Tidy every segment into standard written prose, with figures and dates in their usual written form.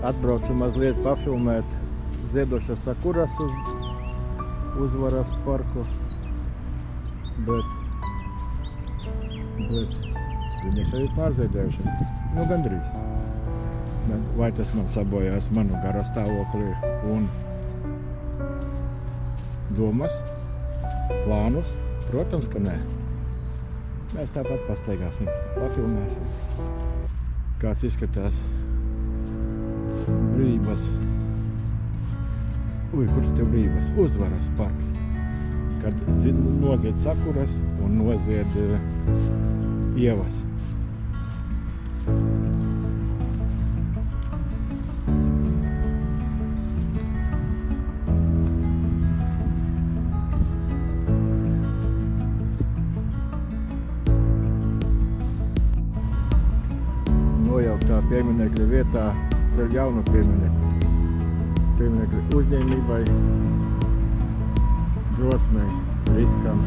Atbraucu mazliet pafilmēt ziedošas sakuras uz Uzvaras parku, bet viņas jau ir pārziedējušas. Nu, gandrīz. Vai tas man sabojās manu garastāvokli un domas, plānus? Protams, ka nē. Mēs tāpat pastaigāsim, pafilmēsim. Kāds izskatās Brības. Ui, kur te Brības? Uzvaras parks. Kad nozied sakuras un nozied ievas. Nojauktā pieminekļa vietā ceļ jaunu pieminekļu. Pieminekļu uzņēmībai, drosmei, riskam.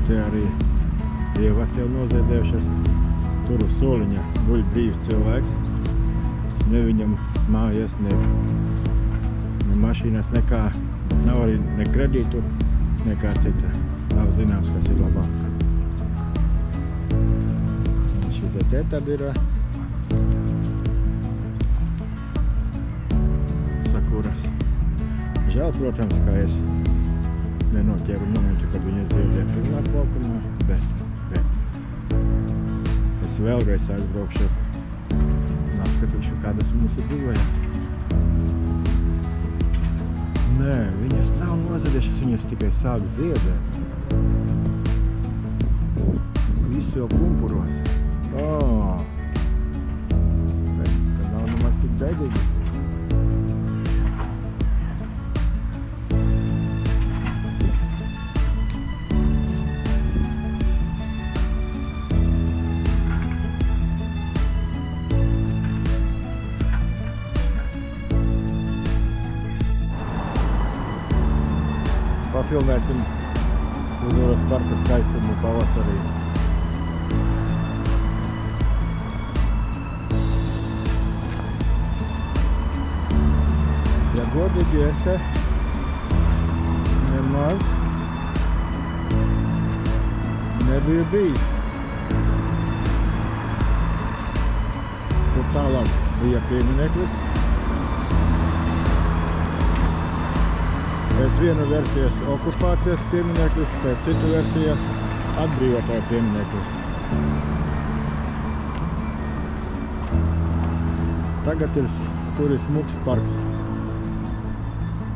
Te arī ievas jau noziedējušas. Tur uz soliņa guļ brīvs cilvēks. Ne viņam mājas, ne mašīnas, nekā. Nav arī ne kredītu, nekā cita. Nav zināms, kas ir labāk. Šitā te tad ir sakuras. Žēl, protams, ka es nenoķēru momentu, kad viņi ziedē pilnā plaukumā, bet es vēlreiz aizbraukšu un apskatīšu, kādas mums ir dzīvojā. Nē, viņas nav nozadušas, viņas tikai sāk ziedēt. Viss jau pumpuros. Bet tad nav nemaz tik bēdīgi. Pafilmēsim Uzvaras parka skaistumu pavasarī. Ja godīgi es te nemaz nebiju bijis. Tur tālāk bija piemineklis. Pēc viena versijas okupācijas piemineklis, pēc citu versijas atbrīvotāju piemineklis. Tagad ir tur ir smuks parks.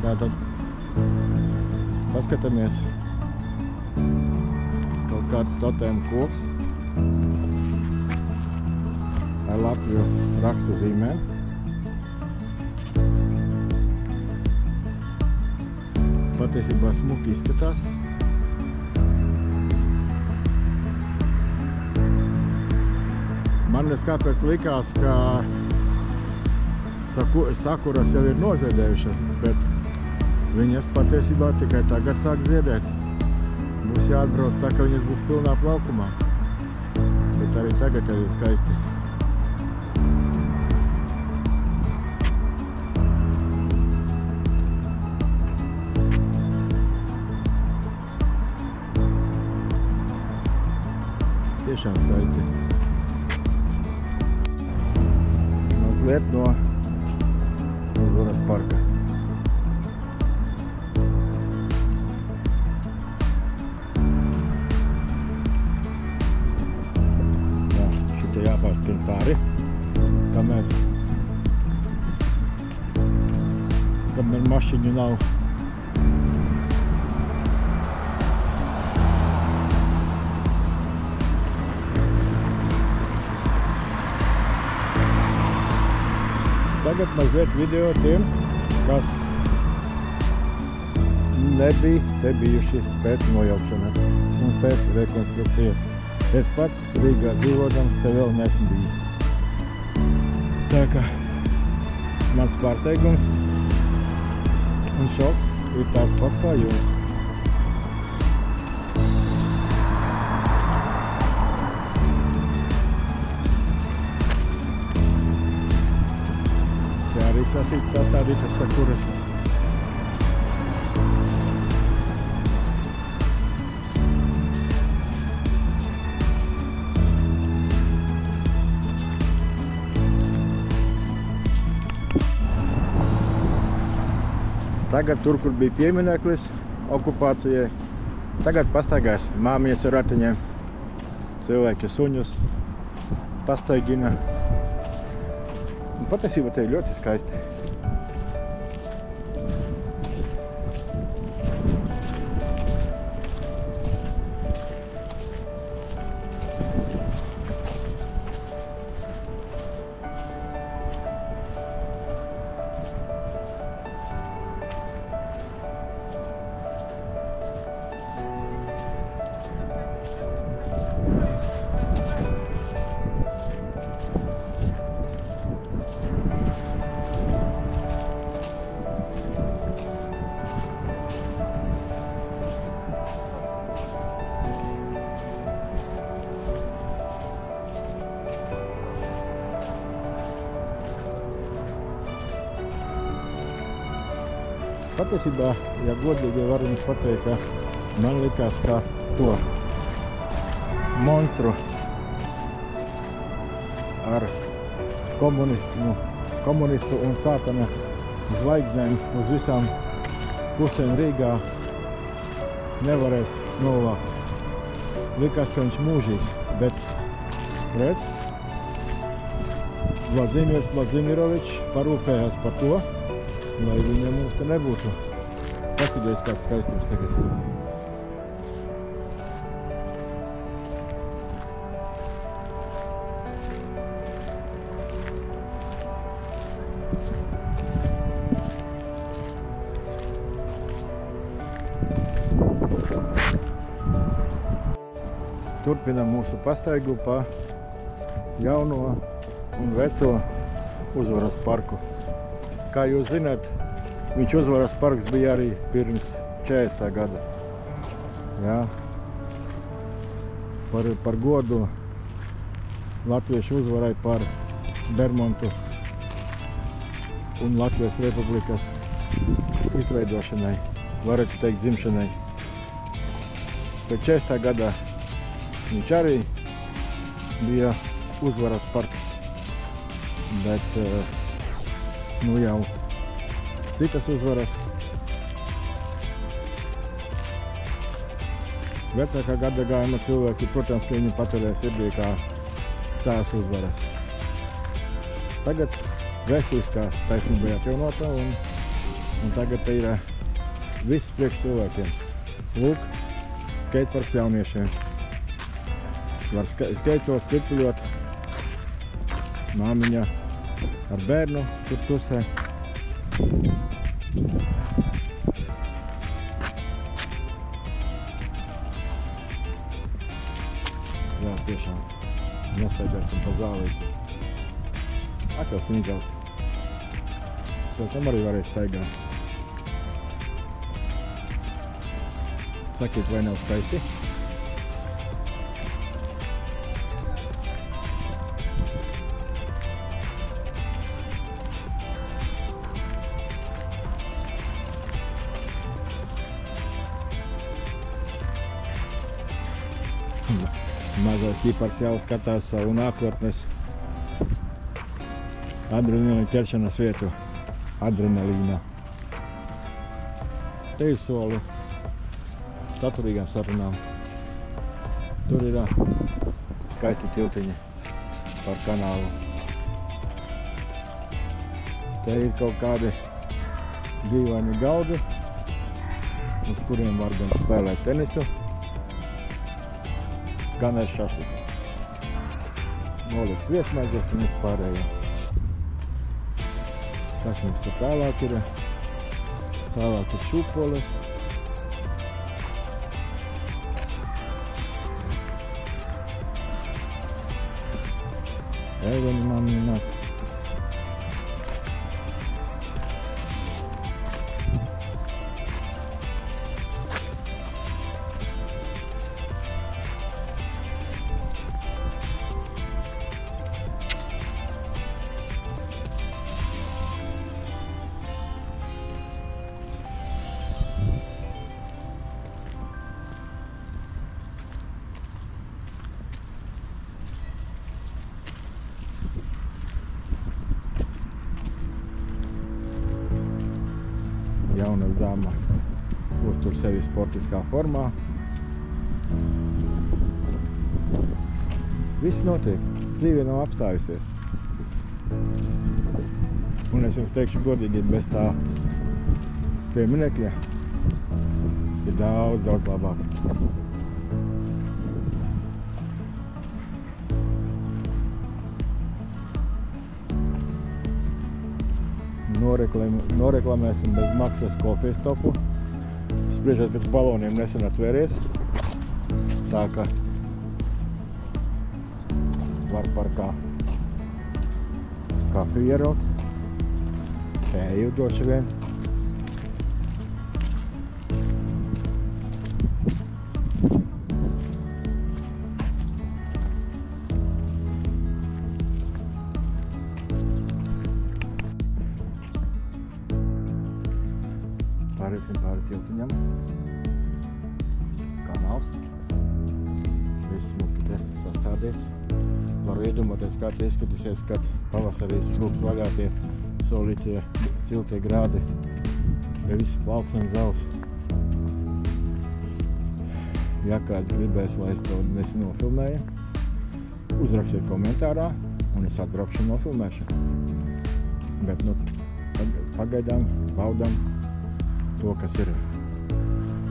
Tātad paskatāmies kaut kāds totēma koks ar lapju rakstu zīmēm. Patiesībā smuki izskatās. Man kāpēc likās, ka sakuras jau ir noziedējušas, bet viņas patiesībā tikai tagad sāk ziedēt. Būs jāatbrauc tā, ka viņas būs pilnā plaukumā. Bet arī tagad ir skaisti. Tiešām skaisti. Mazliet no Uzvaras parka. Jā, šitā jāpārskrien pāri, kamēr mašiņu nav. Tagad mazliet video tiem, kas nebija te bijuši pēc nojaukšanas un pēc rekonstrukcijas. Es pats Rīgā dzīvodams te vēl neesmu bijis. Tā kā mans pārsteigums un šoks ir tās pats kā jūs. Čia arī sastādītas sakuras. Tagad tur, kur bija piemineklis okupācijai, tagad pastaigās māmiņas ar ratiņiem, cilvēki suņus pastaigina. Un patiesībā te ir ļoti skaisti. Patiesībā, ja godīgi varu jums pateikt, ka man likās, ka to monstru ar komunistu un sātana zvaigznēm uz visām pusēm Rīgā nevarēs novākt. Likās, ka viņš mūžīgs, bet redz, Vladimirs Vladimirovičs parūpējās par to, lai viņam mums te nebūtu. Paskaties, kāds skaistums tagad. Turpinam mūsu pastaigu pa jauno un veco Uzvaras parku. Kā jūs zināt, viņš Uzvaras parks bija arī pirms 40. gada. Jā. Par godu latviešu uzvarai par Bermontu un Latvijas Republikas izveidošanai, varētu teikt dzimšanai. Pēc 40. gadā viņš arī bija Uzvaras parks, bet nu jau citas uzvaras. Vecākā gada gājuma cilvēki, protams, ka viņi paturēja sirdī kā tās uzvaras. Tagad vēsturiskā taisnība ir atjaunota un tagad te ir viss priekš cilvēkiem. Lūk, skateparks jauniešiem. Var skaitot, stirtuļot, māmiņa ar bērnu tur tusē. Jā, tiešām nostaigāsim pa zālīti. Atkal snigaut. Pēc tam arī varēs staigāt. Sakiet, vai nav skaisti? Mazais ķipars jau skatās savu nākotnes adrenalīna ķeršanas vietu. Adrenalīna. Te ir soli saturīgām sarunām. Tur ir skaisti tiltiņi par kanālu. Te ir kaut kādi dīvaini galdi, uz kuriem var gan spēlēt tenisu, gan ar šašliku. Nolikt viesmaizes un vispārējo. Kas mums te tālāk ir? Tālāk ir šūpoles. Eiveni mamma. Jauna dāma uztur sevi sportiskā formā. Viss notiek, dzīve nav apstājusies. Un es jums teikšu godīgi, bez tā pieminekļa ir daudz labāk. Noreklamēsim bez maksas kofijas topu. Spriežot pēc baloniem nesen atvēries. Tā ka var parkā kafiju ieraukt. Tēju droši vien. Pāriesim pāri tiltiņam. Kanāls. Viss smuki te sastādīts. Varu iedomāties, kā te izskatīsies, kad pavasarī slūgs vaļā tie solītie ciltie grādi. Ja viss plauks un zels. Ja kāds gribēs, lai es to nofilmēju, uzrakstiet komentārā un es atbraukšu nofilmēšu. Bet pagaidām baudam to, kas ir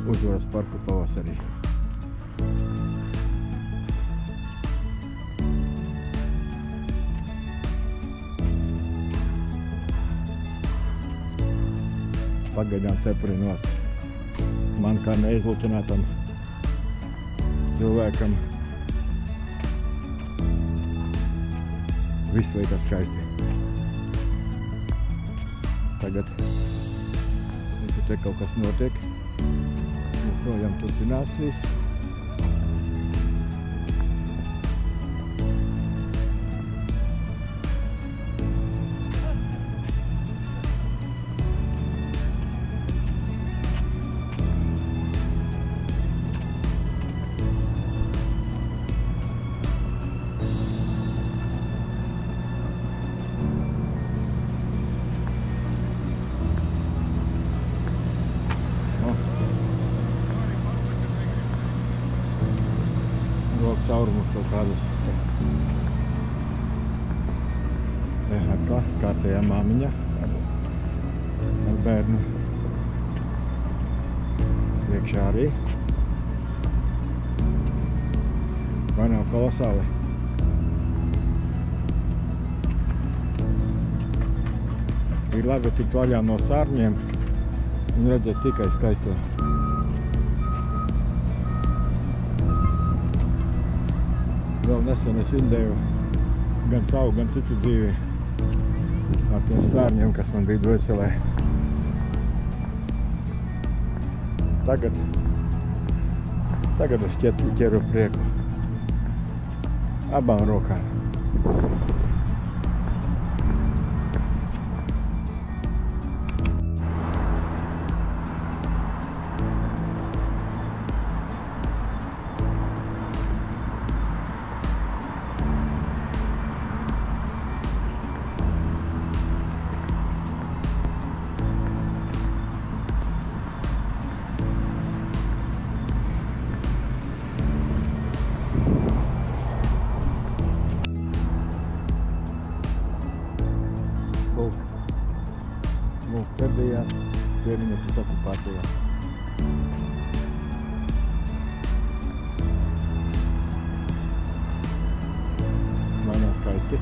Uzvaras parku pavasarī. Pagaidām cepuri nost. Man kā neizlutinātam cilvēkam viss liekas skaisti. Tagad te kaut kas notiek. Projām turpinās viss. Caurumus kaut kādus. Atkal kārtējā māmiņa ar bērnu. Priekšā arī. Vai nav kolosāli? Ir labi tikt vaļā no sārņiem un redzēt tikai skaisto. Vēl nesen es indēju gan savu, gan citu dzīvi ar tiem sārņiem, kas man bija dvēselē. Tagad es ķeru prieku abām rokām. Lūk, te bija piemiņas okupācijā. Vai nav skaisti?